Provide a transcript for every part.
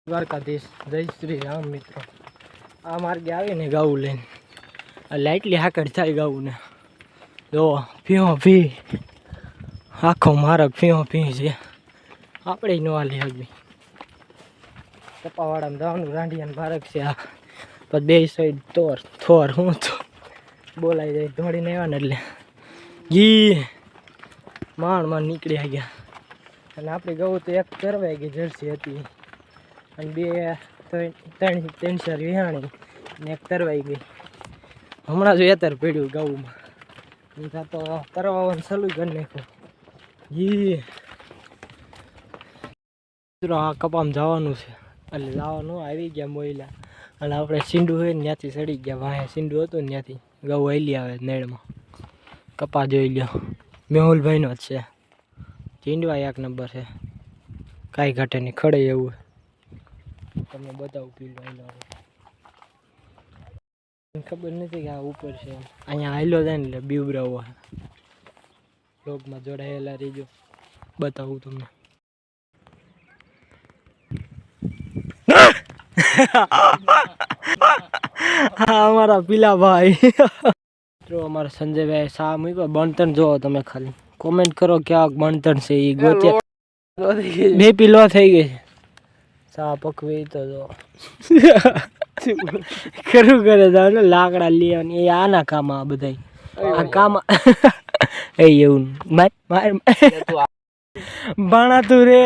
દ્વારકાધીશ જય શ્રી રામ મિત્રો આ માર્ગે આવીને ગાવું લઈને લાઇટલી હાકડ થાય ગાવું ને જો ભીઓ ભી આખો માર્ગ ભીઓ ભી છે આપણે ન હાલી હગી કપાવાડામાં જવાનું રાંડિયાનું માર્ગ છે આ પછી બે સાઈડ થોર હું તો બોલાઈ જાય દોડીને આવ્યા ને એટલે ઘી માંડ નીકળી ગયા અને આપણી ગૌ તો એક કરવાઈ ગઈ જર્સી હતી અને બે ત્રણ ચાર વિહાણી ને એક તરવાઈ ગઈ હમણાં જ વેતર પડ્યું ગાઉમાં તો તરવાનું ચાલુ કરી નાખ્યું જી આ કપામાં જવાનું છે એટલે જવાનું આવી ગયા મોયલા અને આપણે સીંડું હોય ને ત્યાંથી ચડી ગયા વાહે સીંડું હતું ને ત્યાંથી ગૌ હાલી આવે નેળમાં કપા જોઈ લ્યો મેહુલભાઈનો જ છે ચીંડવા એક નંબર છે કાંઈ ઘટે નહીં ખડે એવું તમને બતાવું પીલું ખબર નથી કે આ ઉપર છે અહીંયા હાલ્યો જાય ને એટલે બીવરાવો બ્લોગમાં જોડાયેલા રહીજો બતાવું તમને હા અમારા પીલા ભાઈ મિત્રો અમારા સંજયભાઈ શા મૂક્યો બણતણ જોવો તમે ખાલી કોમેન્ટ કરો ક્યાં બણતણ છે એ ગોતે બે પીલો થઈ ગઈ છે સા પકવી તો જો ખરું કરે જાવ ને લાકડા લેવાની એ આના કામ આ બધા આ કામ એ એવું માર ભણાતું રે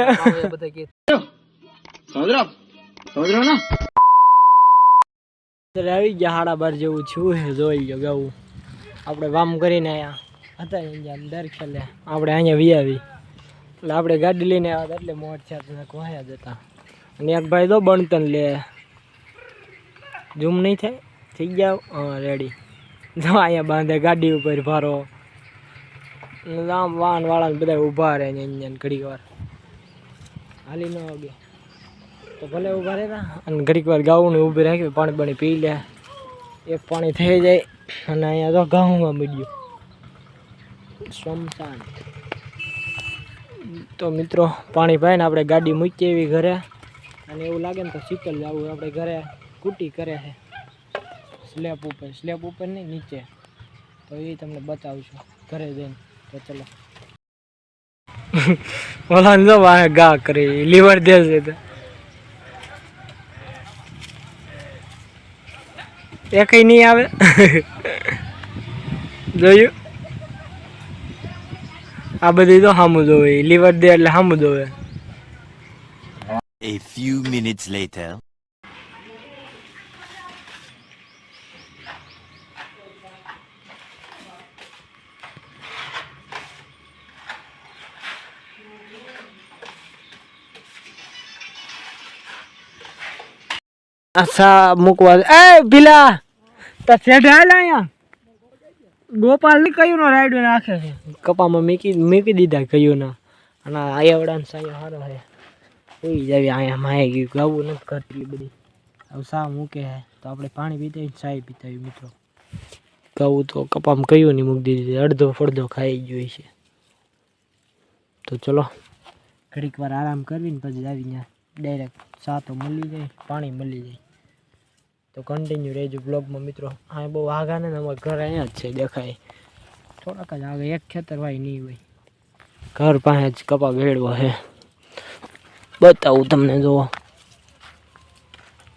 આવી ગયા 12:30 જેવું છું હે જોઈ લો ગાવું આપણે વામ કરીને આયા હતા દર ખેલે આપણે અહીંયા વી આવી એટલે આપણે ગાડી લઈને આવ્યા એટલે મોટ છે કોહયા જતા અને એક ભાઈ તો બણતણ લે ઝૂમ નહીં થાય થઈ જાવ હા રેડી જો અહીંયા બાંધે ગાડી ઉપર ભારો આમ વાહન વાળાને બધા ઊભા રહે અહીંયા ઘડીક વાર હાલી ન વાગે તો ભલે ઊભા રહેતા અને ઘડીક વાર ગાઉને ઊભી રાખી પાણી પી લે એક પાણી થઈ જાય અને અહીંયા તો ઘઉંમાં મળ્યું સ્મશાન તો મિત્રો પાણી પાઈને આપણે ગાડી મૂકી એવી ઘરે અને એવું લાગે ને તો શીતલ જવું આપણે ઘરે કુટી કરે છે સ્લેબ ઉપર નહીં નીચે તો એ તમને બતાવશું ઘરે જઈને તો ચલો ઓલા જો ગા કરી લીવર દે છે તો એ કઈ નહીં આવે જોયું આ બધી તો સામું જોવે લીવર દે એટલે સામું જોવે. A few minutes later. અચ્છા મૂકવા એ ભીલા તો સેઢ હાલ અહીંયા ગોપાલ ની કયું નો રાયડો નાખે છે કપામાં મૂકી દીધા કયું ના અને આયાવડા સાયો સારો છે કોઈ જાવી અહીંયા માય ગયું ગાવું નથી કરતી બધી હવે સા મૂકે છે તો આપણે પાણી પીતા ચાય પીતા મિત્રો ગાવું તો કપામાં કયું નહીં મૂકી દીધી અડધો ફળધો ખાઈ ગયો છે તો ચલો ઘડીક વાર આરામ કરીને પછી આવી ત્યાં ડાયરેક્ટ સાતો મળી જાય પાણી મળી જાય તો કન્ટિન્યુ રહેજો બ્લોગમાં મિત્રો. હા બહુ આગા ને અમારું ઘર અહીંયા જ છે દેખાય થોડાક જ આગળ એક ખેતર વાય નહીં હોય ઘર પાસે જ કપા ભેળવો છે બતાવું તમને જોવો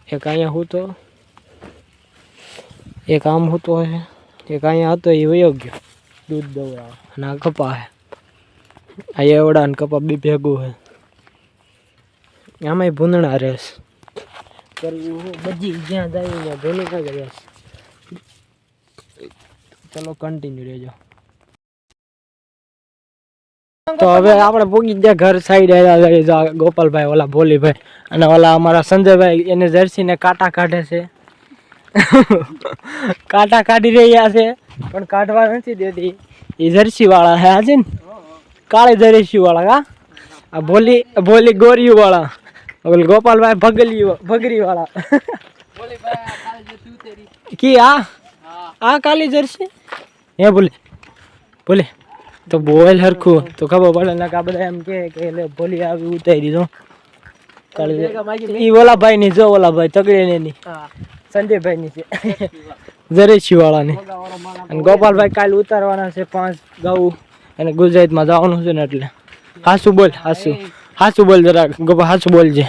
એક અહીંયા હું તો એક આમ હોતો હશે એક અહીંયા હતો એ વયો ગયો દૂધ દવડાવે અને આ કપા છે આ એવડા ને કપા બે ભેગું છે આમાંય ભૂંદણા રહેશ કરવું બધી જ્યાં જાય ત્યાં ભૂલી કાંઈ રહેશ. ચલો કન્ટિન્યુ રહેજો. તો હવે આપણે પૂગી ગયા ઘર સાઈડ ગોપાલભાઈ ઓલા ભોલીભાઈ અને ઓલા અમારા સંજયભાઈ એને જર્સી ને કાંટા કાઢે છે કાંટા કાઢી રહ્યા છે પણ કાઢવા નથી દેતી એ જર્સી વાળા હે આજે ને કાળી જર્સી વાળા કા આ ભોલી ગોરિયું વાળા ઓલ ગોપાલભાઈ ભગરી વાળા કી આ કાલી જર્સી હે બોલે તો બોલ હરખું તો ખબર પડે ને આ બધા એમ કે ભોલી આવી ઉતારી દીધો ઈ ઓલા ભાઈ ની જો ઓલા ભાઈ તગડી ની સંજયભાઈ ની છે જરેશી વાળા ની અને ગોપાલભાઈ કાલે ઉતારવાના છે 5 ગાઉ અને ગુજરાતમાં જવાનું છે ને એટલે હાસુ બોલ હાસુ બોલ જરા ગોપા હાસુ બોલજે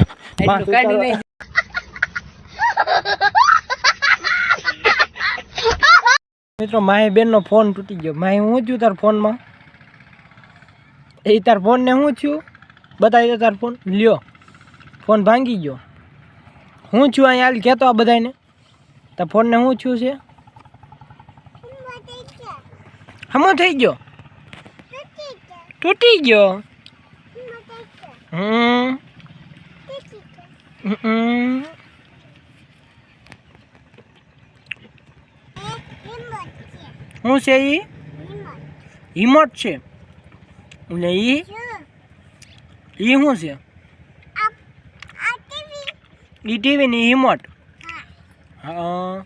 મિત્રો માહી બેન નો ફોન તૂટી ગયો માહી હું થયું તાર ફોન માં એ તાર ફોન ને શું થયું બતાવી દે તાર ફોન લ્યો ફોન ભાંગી ગયો હું છું અહીંયા હાલ કહેતો આ બધાને તાર ફોન ને શું થયું છે હમો થઈ ગયો તૂટી ગયો શું છે ઈ રિમોટ છે ને ઈ શું છે ઈ ટીવી ની રિમોટ હા